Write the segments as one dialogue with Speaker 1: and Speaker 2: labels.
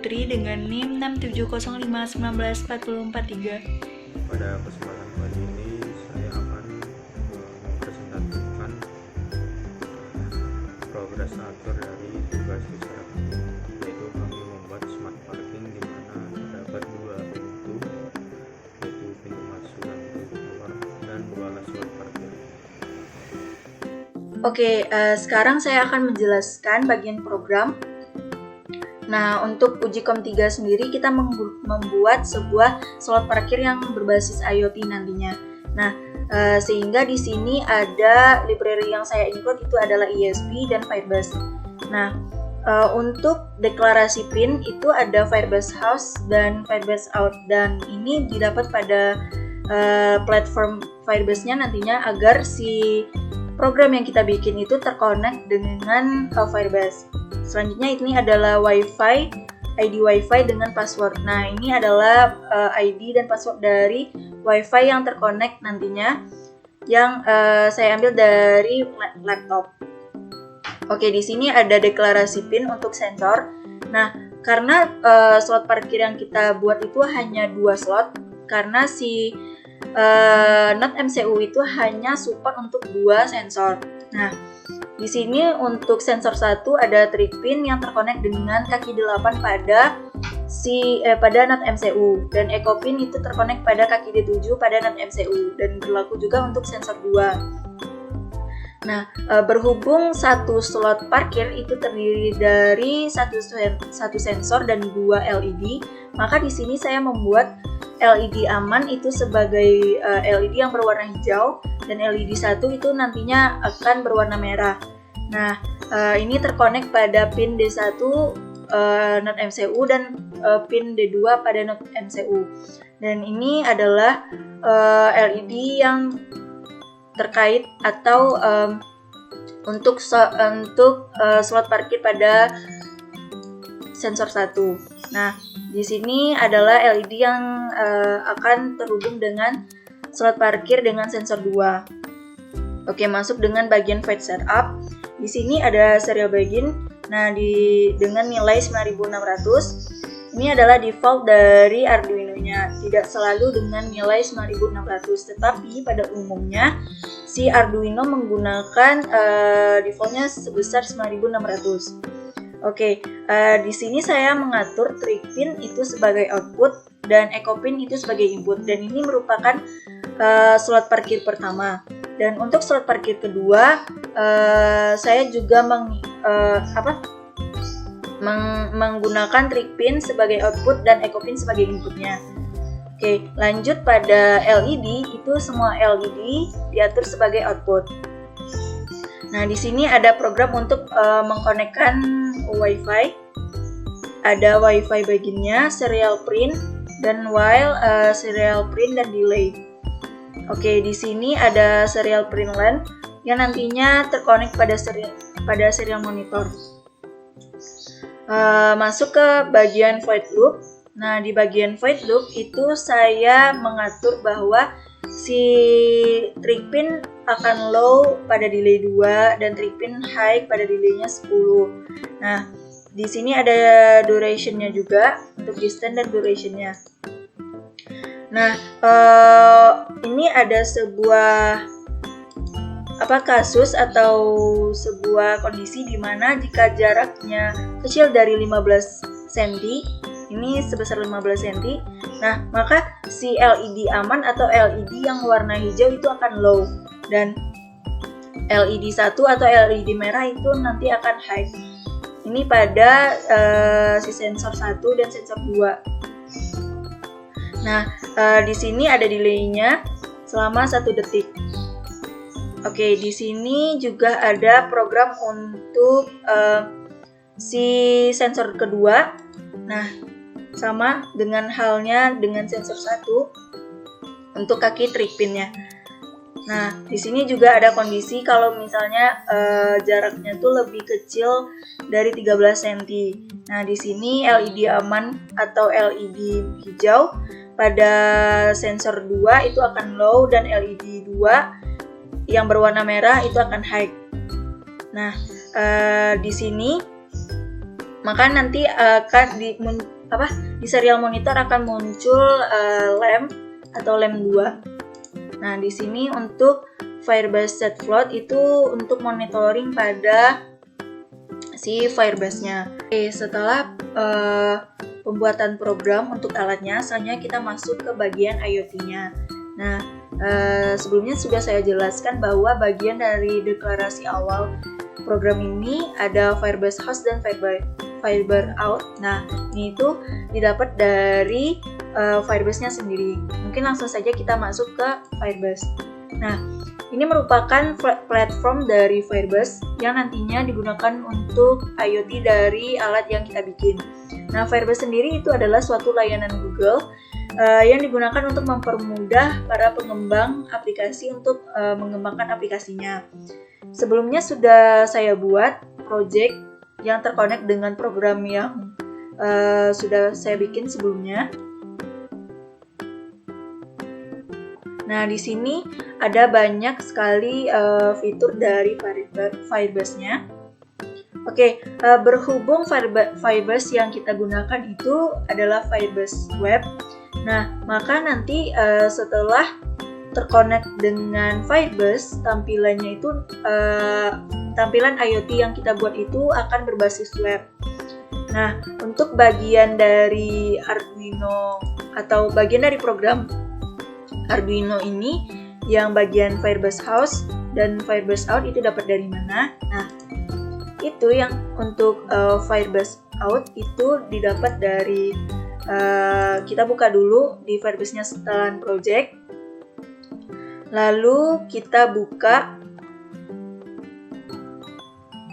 Speaker 1: Putri dengan NIM 670519443.
Speaker 2: Pada kesempatan kali ini saya akan mempresentasikan progres atur dari tugas usaha kami, yaitu kami membuat smart parking di mana terdapat dua pintu, yaitu pintu masuk dan pintu keluar, dan dua slot parkir.
Speaker 3: Oke, sekarang saya akan menjelaskan bagian program. Nah, untuk uji Kom 3 sendiri kita membuat sebuah slot parkir yang berbasis IoT nantinya. Nah, sehingga di sini ada library yang saya include itu adalah ESP dan Firebase. Nah, untuk deklarasi PIN itu ada Firebase House dan Firebase Out, dan ini didapat pada platform Firebase-nya nantinya agar si program yang kita bikin itu terkonek dengan Firebase. Selanjutnya ini adalah WiFi, ID WiFi dengan password. Nah, ini adalah ID dan password dari WiFi yang terkonek nantinya, yang saya ambil dari laptop. Oke, di sini ada deklarasi PIN untuk sensor. Nah, karena slot parkir yang kita buat itu hanya 2 slot, karena si Node MCU itu hanya support untuk 2 sensor. Nah, di sini untuk sensor 1 ada trig pin yang terkonek dengan kaki 8 pada Node MCU, dan echo pin itu terkonek pada kaki D7 pada Node MCU, dan berlaku juga untuk sensor 2. Nah, berhubung satu slot parkir itu terdiri dari satu sensor dan 2 LED, maka di sini saya membuat LED aman itu sebagai LED yang berwarna hijau, dan LED 1 itu nantinya akan berwarna merah. Nah, ini terkonek pada pin D1 Node MCU dan pin D2 pada Node MCU. Dan ini adalah LED yang terkait atau untuk slot parkir pada sensor 1. Nah, di sini adalah LED yang akan terhubung dengan slot parkir dengan sensor 2. Oke, masuk dengan bagian Flight Setup. Di sini ada serial begin. Nah, dengan nilai 9600. Ini adalah default dari Arduino-nya. Tidak selalu dengan nilai 9600, tetapi pada umumnya si Arduino menggunakan defaultnya sebesar 9600. Oke, di sini saya mengatur trig pin itu sebagai output dan echo pin itu sebagai input, dan ini merupakan slot parkir pertama. Dan untuk slot parkir kedua, saya juga menggunakan trig pin sebagai output dan echo pin sebagai inputnya. Oke, lanjut pada LED, itu semua LED diatur sebagai output. Nah, di sini ada program untuk mengkonekkan WiFi. Ada WiFi baginnya, serial print, dan while serial print dan delay. Oke, di sini ada serial print LAN yang nantinya terkonek pada serial monitor. Masuk ke bagian void loop. Nah, di bagian void loop itu saya mengatur bahwa si trig pin akan low pada delay 2 dan trig pin high pada delaynya 10. Nah, di sini ada durationnya juga untuk distance dan durationnya. Nah, ini ada sebuah kasus atau sebuah kondisi di mana jika jaraknya kecil dari 15 cm, ini sebesar 15 cm, nah maka si LED aman atau LED yang warna hijau itu akan low, dan LED 1 atau LED merah itu nanti akan high. Ini pada si sensor 1 dan sensor 2. Nah, di sini ada delaynya selama 1 detik. Oke, di sini juga ada program untuk si sensor kedua. Nah, sama dengan halnya dengan sensor 1 untuk kaki trig pinnya. Nah, di sini juga ada kondisi kalau misalnya jaraknya tuh lebih kecil dari 13 cm. Nah, di sini LED aman atau LED hijau pada sensor 2 itu akan low, dan LED 2 yang berwarna merah itu akan high. Nah, di sini maka nanti akan di serial monitor akan muncul lamp atau lamp 2. Nah, di sini untuk Firebase set float itu untuk monitoring pada si Firebase-nya. Oke, setelah pembuatan program untuk alatnya, selanjutnya kita masuk ke bagian IoT-nya. Nah, sebelumnya sudah saya jelaskan bahwa bagian dari deklarasi awal program ini ada Firebase host dan Firebase out. Nah, ini itu didapat dari Firebase-nya sendiri. Mungkin langsung saja kita masuk ke Firebase. Nah, ini merupakan platform dari Firebase yang nantinya digunakan untuk IoT dari alat yang kita bikin. Nah, Firebase sendiri itu adalah suatu layanan Google yang digunakan untuk mempermudah para pengembang aplikasi untuk mengembangkan aplikasinya. Sebelumnya sudah saya buat project yang terkonek dengan program yang sudah saya bikin sebelumnya. Nah, di sini ada banyak sekali fitur dari Firebase-nya. Oke, berhubung Firebase yang kita gunakan itu adalah Firebase Web. Nah, maka nanti setelah terkonek dengan Firebase, tampilannya itu tampilan IoT yang kita buat itu akan berbasis web. Nah, untuk bagian dari Arduino atau bagian dari program Arduino ini yang bagian Firebase host dan Firebase out itu dapat dari mana? Nah, itu yang untuk Firebase out itu didapat dari kita buka dulu di Firebase-nya setelan project. Lalu kita buka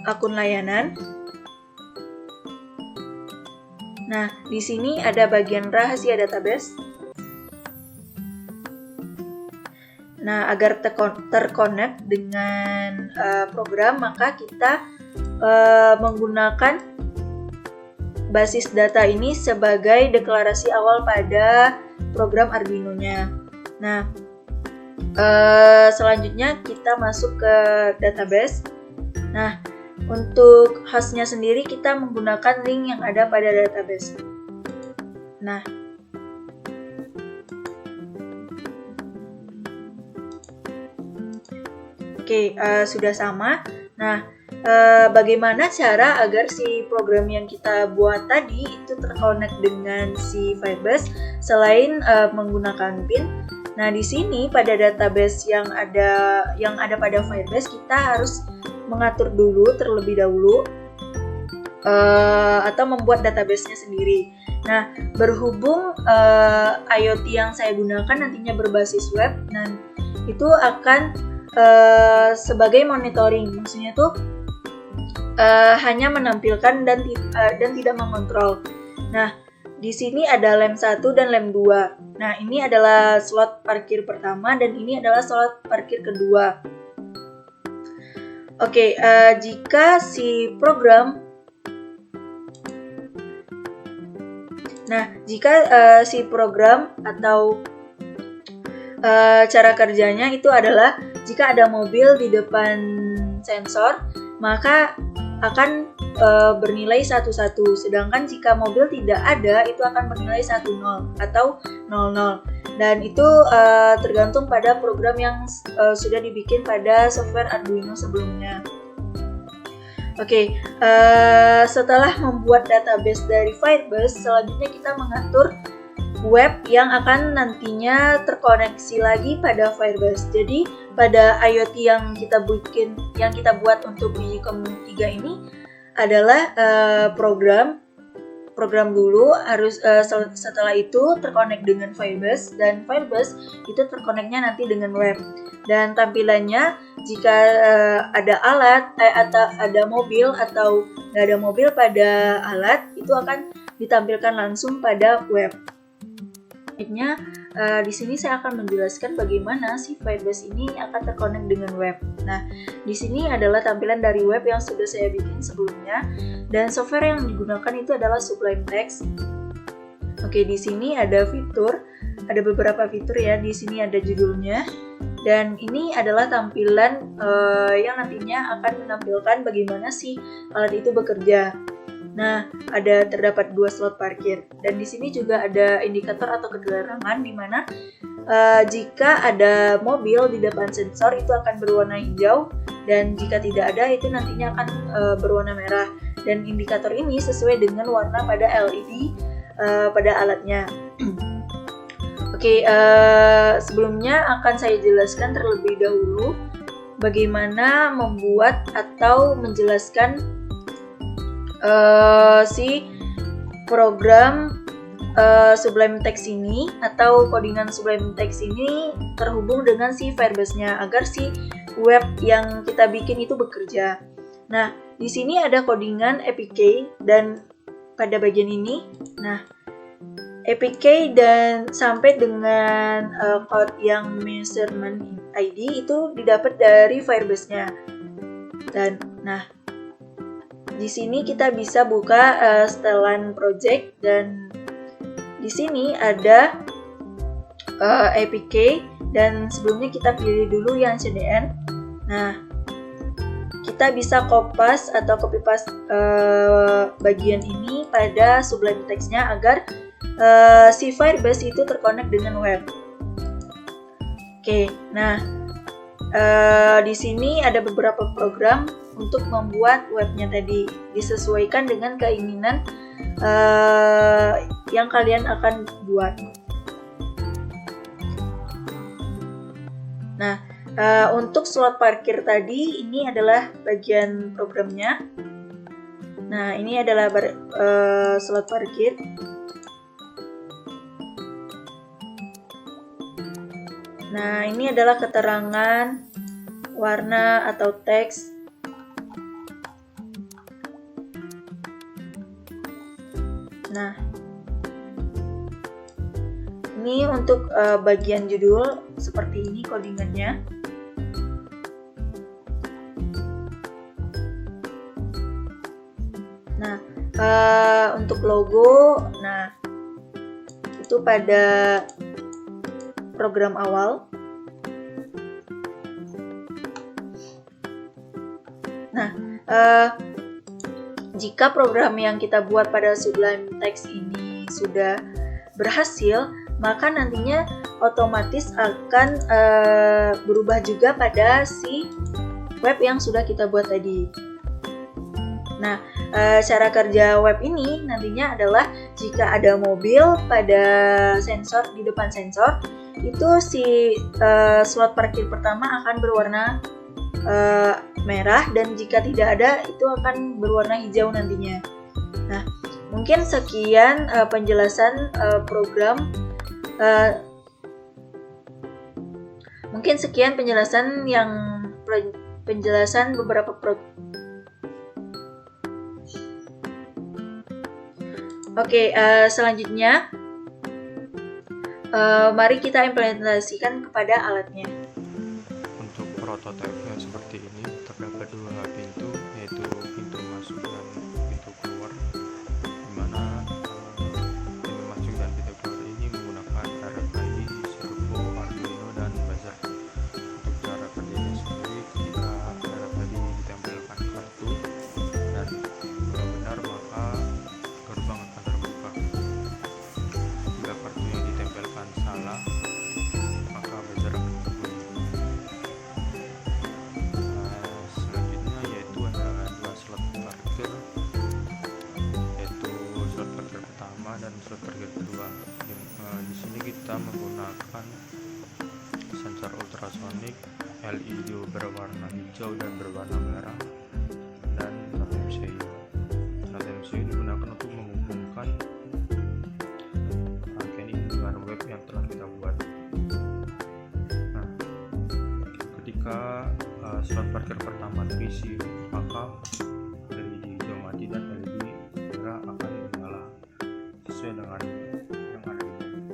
Speaker 3: akun layanan. Nah, di sini ada bagian rahasia database. Nah, agar terkonek dengan program, maka kita menggunakan basis data ini sebagai deklarasi awal pada program Arduino-nya. Nah, selanjutnya kita masuk ke database. Nah, untuk hostnya sendiri kita menggunakan link yang ada pada database. Nah, oke, sudah sama. Nah, bagaimana cara agar si program yang kita buat tadi itu terkonek dengan si Firebase selain menggunakan pin? Nah, di sini pada database yang ada pada Firebase kita harus mengatur dulu terlebih dahulu atau membuat database-nya sendiri. Nah, berhubung IoT yang saya gunakan nantinya berbasis web, dan itu akan sebagai monitoring, maksudnya tuh hanya menampilkan dan tidak mengontrol. Nah, di sini ada lem 1 dan lem 2. Nah, ini adalah slot parkir pertama dan ini adalah slot parkir kedua. Oke, jika si program atau cara kerjanya itu adalah jika ada mobil di depan sensor, maka akan bernilai 11, sedangkan jika mobil tidak ada itu akan bernilai 10 atau 00. Dan itu tergantung pada program yang sudah dibikin pada software Arduino sebelumnya. Oke, setelah membuat database dari Firebase, selanjutnya kita mengatur web yang akan nantinya terkoneksi lagi pada Firebase. Jadi pada IoT yang kita buat untuk UjiCom 3 ini adalah program dulu harus setelah itu terkonek dengan Firebase, dan Firebase itu terkoneknya nanti dengan web. Dan tampilannya jika ada alat atau ada mobil atau nggak ada mobil pada alat itu akan ditampilkan langsung pada web. Selanjutnya, di sini saya akan menjelaskan bagaimana si Firebase ini akan terkonek dengan web. Nah, di sini adalah tampilan dari web yang sudah saya bikin sebelumnya, dan software yang digunakan itu adalah Sublime Text. Oke, di sini ada beberapa fitur ya. Di sini ada judulnya, dan ini adalah tampilan yang nantinya akan menampilkan bagaimana si alat itu bekerja. Nah, terdapat 2 slot parkir dan di sini juga ada indikator atau keterangan di mana jika ada mobil di depan sensor itu akan berwarna hijau dan jika tidak ada itu nantinya akan berwarna merah, dan indikator ini sesuai dengan warna pada LED pada alatnya. Oke, sebelumnya akan saya jelaskan terlebih dahulu bagaimana membuat atau menjelaskan si program Sublime Text ini atau codingan Sublime Text ini terhubung dengan si Firebase-nya agar si web yang kita bikin itu bekerja. Nah, di sini ada codingan APK dan pada bagian ini, nah APK dan sampai dengan code yang measurement ID itu didapat dari Firebase-nya. Dan nah, di sini kita bisa buka setelan project dan di sini ada APK dan sebelumnya kita pilih dulu yang CDN. Nah, kita bisa copy paste bagian ini pada Sublime Text-nya agar si Firebase itu terkonek dengan web. Oke, nah di sini ada beberapa program untuk membuat webnya tadi disesuaikan dengan keinginan yang kalian akan buat. Nah, untuk slot parkir tadi ini adalah bagian programnya. Nah, ini adalah slot parkir. Nah, ini adalah keterangan warna atau teks. Nah, ini untuk bagian judul seperti ini codingannya. Nah, untuk logo, nah itu pada program awal. Nah, jika program yang kita buat pada Sublime Text ini sudah berhasil, maka nantinya otomatis akan berubah juga pada si web yang sudah kita buat tadi. Nah, cara kerja web ini nantinya adalah jika ada mobil pada sensor di depan sensor, itu si slot parkir pertama akan berwarna merah dan jika tidak ada itu akan berwarna hijau nantinya. Nah, mungkin sekian penjelasan program. Mungkin sekian penjelasan beberapa Oke, selanjutnya mari kita implementasikan kepada alatnya.
Speaker 2: Untuk prototipe seperti ini terdapat 2 pintu, yaitu pintu masuk dan pintu keluar, dimana pintu masuk dan pintu keluar ini menggunakan RFID, servo, Arduino, dan buzzer. Untuk cara kerjanya sendiri, ketika RFID ditempelkan kartu dan kalau benar maka gerbang akan terbuka. Jika kartu yang ditempelkan salah, maka buzzer akan berbunyi. Selanjutnya yaitu ada 2 slot parkir, yaitu slot parkir pertama dan slot parkir kedua. Di sini kita menggunakan sensor ultrasonik, LED berwarna hijau dan berwarna merah, dan Node MCU. Node MCU digunakan untuk menghubungkan rangkaian ini dengan web yang telah kita buat. Nah, ketika slot parkir pertama terisi, maka LED hijau mati dan LED merah akan menyala sesuai dengan yang ada di sini.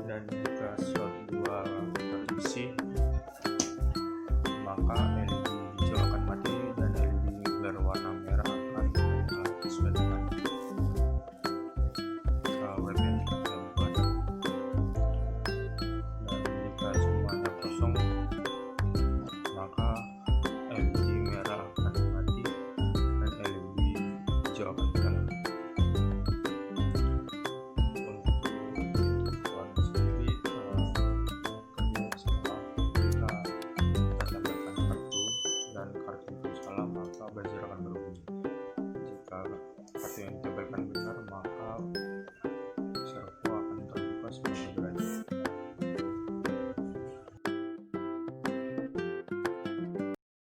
Speaker 2: Dan jika slot 2 terisi, maka LED hijau akan mati dan LED berwarna merah akan menyala sesuai dengan web yang kita buat. Dan jika semuanya kosong, maka gitu ya.